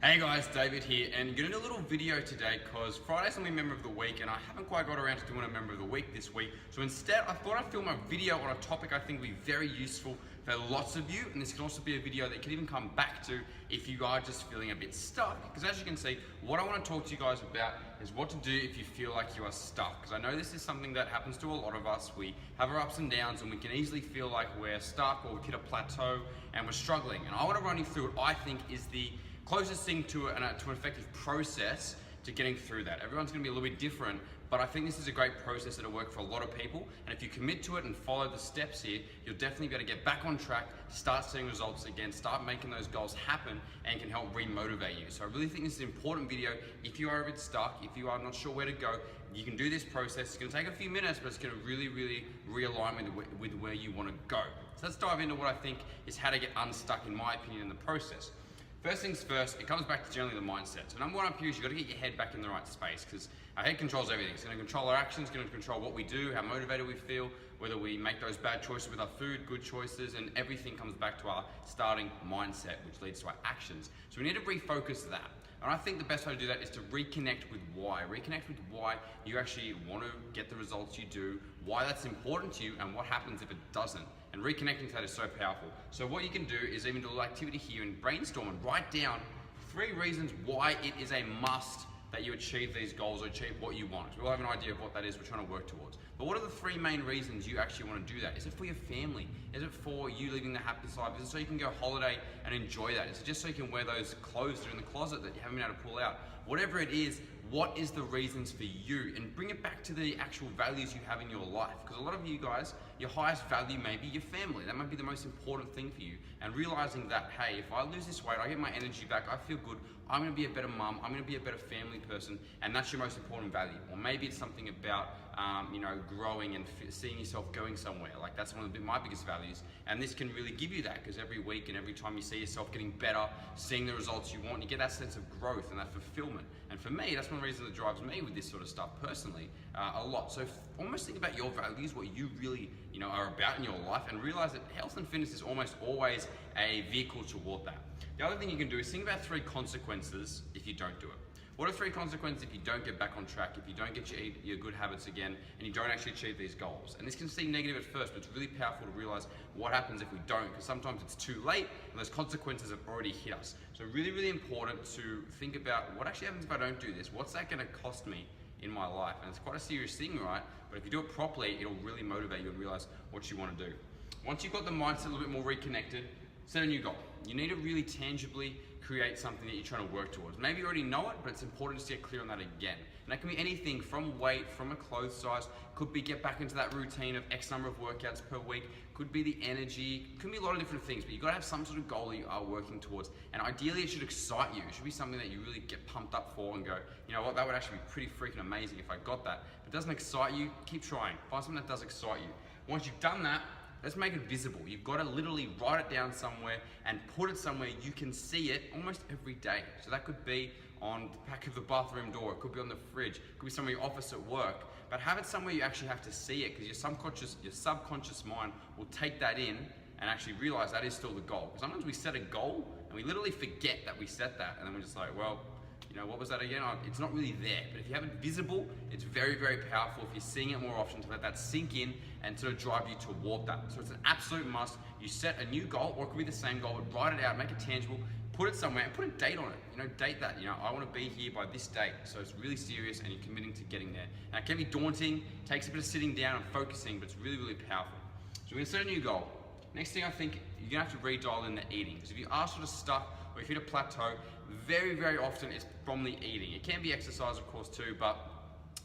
Hey guys, David here, and gonna do a little video today because Friday's gonna be Member of the Week, and I haven't quite got around to doing a Member of the Week this week. So instead, I thought I'd film a video on a topic I think will be very useful for lots of you, and this can also be a video that you can even come back to if you are just feeling a bit stuck. Because as you can see, what I want to talk to you guys about is what to do if you feel like you are stuck. Because I know this is something that happens to a lot of us. We have our ups and downs, and we can easily feel like we're stuck or we've hit a plateau and we're struggling. And I want to run you through what I think is the closest thing to an effective process to getting through that. Everyone's gonna be a little bit different, but I think this is a great process that'll work for a lot of people. And if you commit to it and follow the steps here, you'll definitely be able to get back on track, start seeing results again, start making those goals happen, and can help re-motivate you. So I really think this is an important video. If you are a bit stuck, if you are not sure where to go, you can do this process. It's gonna take a few minutes, but it's gonna really realign with where you wanna go. So let's dive into what I think is how to get unstuck, in my opinion, in the process. First things first, it comes back to generally the mindset. So number one up here is you've got to get your head back in the right space, because our head controls everything. It's going to control our actions, it's going to control what we do, how motivated we feel, whether we make those bad choices with our food, good choices, and everything comes back to our starting mindset, which leads to our actions. So we need to refocus that. And I think the best way to do that is to reconnect with why. Reconnect with why you actually want to get the results you do, why that's important to you, and what happens if it doesn't. And reconnecting to that is so powerful. So what you can do is even do a little activity here and brainstorm and write down 3 reasons why it is a must that you achieve these goals or achieve what you want. We all have an idea of what that is we're trying to work towards. But what are the 3 main reasons you actually want to do that? Is it for your family? Is it for you living the happiest life? Is it so you can go holiday and enjoy that? Is it just so you can wear those clothes that are in the closet that you haven't been able to pull out? Whatever it is, what is the reasons for you? And bring it back to the actual values you have in your life. Because a lot of you guys, your highest value may be your family. That might be the most important thing for you. And realizing that, hey, if I lose this weight, I get my energy back, I feel good, I'm gonna be a better mum, I'm gonna be a better family person, and that's your most important value. Or maybe it's something about growing and seeing yourself going somewhere. Like that's one of my biggest values. And this can really give you that, because every week and every time you see yourself getting better, seeing the results you want, you get that sense of growth and that fulfillment. And for me, that's one of the reasons that drives me with this sort of stuff personally a lot. So almost think about your values, what you really are about in your life, and realize that health and fitness is almost always a vehicle toward that. The other thing you can do is think about 3 consequences if you don't do it. What are 3 consequences if you don't get back on track, if you don't get your good habits again, and you don't actually achieve these goals? And this can seem negative at first, but it's really powerful to realize what happens if we don't, because sometimes it's too late and those consequences have already hit us. So really important to think about what actually happens if I don't do this. What's that going to cost me in my life? And it's quite a serious thing, right? But if you do it properly, it'll really motivate you and realize what you want to do. Once you've got the mindset a little bit more reconnected, set a new goal. You need to really tangibly create something that you're trying to work towards. Maybe you already know it, but it's important to get clear on that again. And that can be anything from weight, from a clothes size, could be get back into that routine of X number of workouts per week, could be the energy, could be a lot of different things, but you've got to have some sort of goal that you are working towards. And ideally it should excite you. It should be something that you really get pumped up for and go, you know what, that would actually be pretty freaking amazing if I got that. If it doesn't excite you, keep trying. Find something that does excite you. Once you've done that, let's make it visible. You've got to literally write it down somewhere and put it somewhere you can see it almost every day. So that could be on the back of the bathroom door, it could be on the fridge, it could be somewhere in your office at work, but have it somewhere you actually have to see it, because your subconscious mind will take that in and actually realize that is still the goal. Because sometimes we set a goal and we literally forget that we set that, and then we're just like, well, what was that again? It's not really there. But if you have it visible, it's very powerful if you're seeing it more often, to let that sink in and sort of drive you toward that. So it's an absolute must. You set a new goal, or it could be the same goal, but write it out, make it tangible, put it somewhere, and put a date on it. Date that. I want to be here by this date. So it's really serious, and you're committing to getting there. Now, it can be daunting, takes a bit of sitting down and focusing, but it's really powerful. So we're going to set a new goal. Next thing, I think you're gonna have to redial in the eating. Because if you are sort of stuck, or if you hit a plateau, very often it's from the eating. It can be exercise, of course, too, but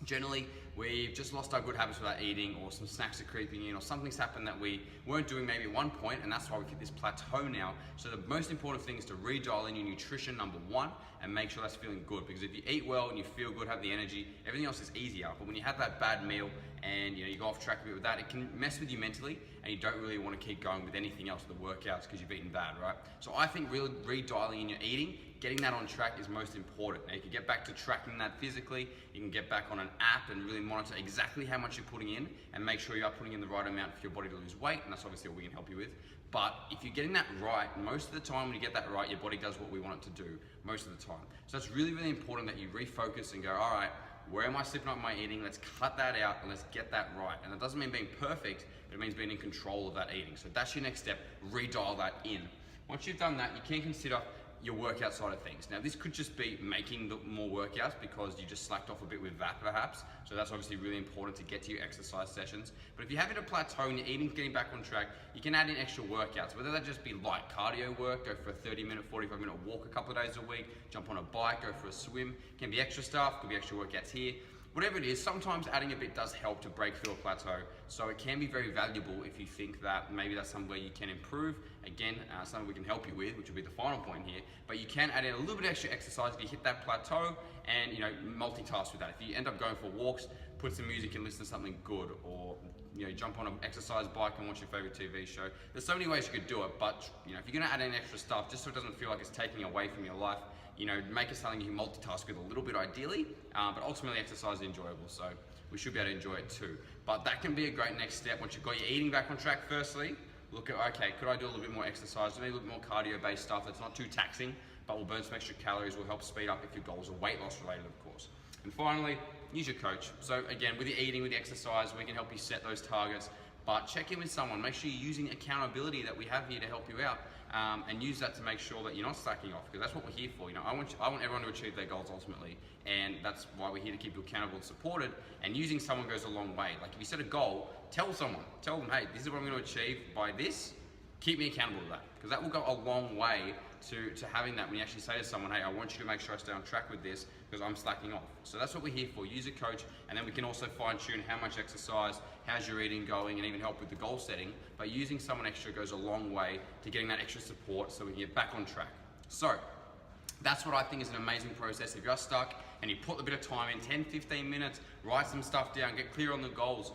generally we've just lost our good habits with our eating, or some snacks are creeping in, or something's happened that we weren't doing maybe at one point, and that's why we've hit this plateau now. So the most important thing is to redial in your nutrition, number 1, and make sure that's feeling good. Because if you eat well and you feel good, have the energy, everything else is easier. But when you have that bad meal and you go off track a bit with that, it can mess with you mentally, and you don't really want to keep going with anything else, the workouts, because you've eaten bad, right? So I think really redialing in your eating, getting that on track is most important. Now you can get back to tracking that physically, you can get back on an app and really monitor exactly how much you're putting in and make sure you are putting in the right amount for your body to lose weight, and that's obviously what we can help you with. But if you're getting that right, most of the time when you get that right, your body does what we want it to do most of the time. So it's really, really important that you refocus and go, all right, where am I slipping up my eating? Let's cut that out and let's get that right. And it doesn't mean being perfect, but it means being in control of that eating. So that's your next step, redial that in. Once you've done that, you can consider your workout side of things. Now this could just be making more workouts because you just slacked off a bit with that perhaps. So that's obviously really important to get to your exercise sessions. But if you're having a plateau and your eating's getting back on track, you can add in extra workouts, whether that just be light cardio work, go for a 30-minute, 45-minute walk a couple of days a week, jump on a bike, go for a swim. It can be extra stuff, could be extra workouts here. Whatever it is, sometimes adding a bit does help to break through a plateau. So it can be very valuable if you think that maybe that's somewhere you can improve. Again, something we can help you with, which will be the final point here. But you can add in a little bit extra exercise if you hit that plateau and multitask with that. If you end up going for walks, put some music and listen to something good, or jump on an exercise bike and watch your favorite TV show. There's so many ways you could do it, but if you're gonna add in extra stuff, just so it doesn't feel like it's taking away from your life, make it something you can multitask with a little bit ideally, but ultimately exercise is enjoyable, so we should be able to enjoy it too. But that can be a great next step. Once you've got your eating back on track, firstly, look at, okay, could I do a little bit more exercise, maybe a little bit more cardio-based stuff that's not too taxing, but will burn some extra calories, will help speed up if your goals are weight loss related, of course. And finally, use your coach. So again, with your eating, with the exercise, we can help you set those targets, but check in with someone. Make sure you're using accountability that we have here to help you out, and use that to make sure that you're not slacking off, because that's what we're here for. I want everyone to achieve their goals ultimately, and that's why we're here to keep you accountable and supported, and using someone goes a long way. Like if you set a goal, tell them, hey, this is what I'm going to achieve by this, keep me accountable to that, because that will go a long way to having that when you actually say to someone, hey, I want you to make sure I stay on track with this because I'm slacking off. So that's what we're here for. Use a coach, and then we can also fine tune how much exercise, how's your eating going, and even help with the goal setting. But using someone extra goes a long way to getting that extra support so we can get back on track. So that's what I think is an amazing process. If you're stuck and you put a bit of time in, 10, 15 minutes, write some stuff down, get clear on the goals,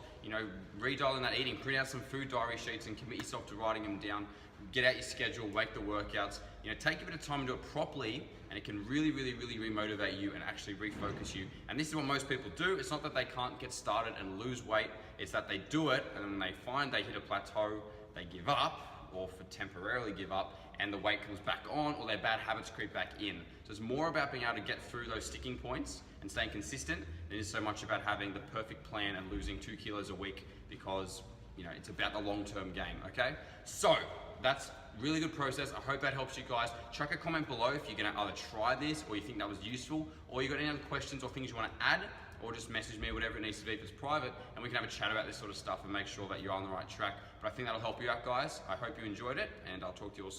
redial in that eating, print out some food diary sheets and commit yourself to writing them down, get out your schedule, make the workouts, take a bit of time and do it properly, and it can really, really, really remotivate you and actually refocus you. And this is what most people do. It's not that they can't get started and lose weight, it's that they do it and then they find they hit a plateau, they give up, or temporarily give up, and the weight comes back on, or their bad habits creep back in. So it's more about being able to get through those sticking points and staying consistent than it is so much about having the perfect plan and losing 2 kilos a week, because it's about the long-term game, okay? So that's really good process. I hope that helps you guys. Chuck a comment below if you're gonna either try this or you think that was useful, or you got any other questions or things you wanna add, or just message me, whatever it needs to be if it's private, and we can have a chat about this sort of stuff and make sure that you're on the right track. But I think that'll help you out, guys. I hope you enjoyed it, and I'll talk to you all soon.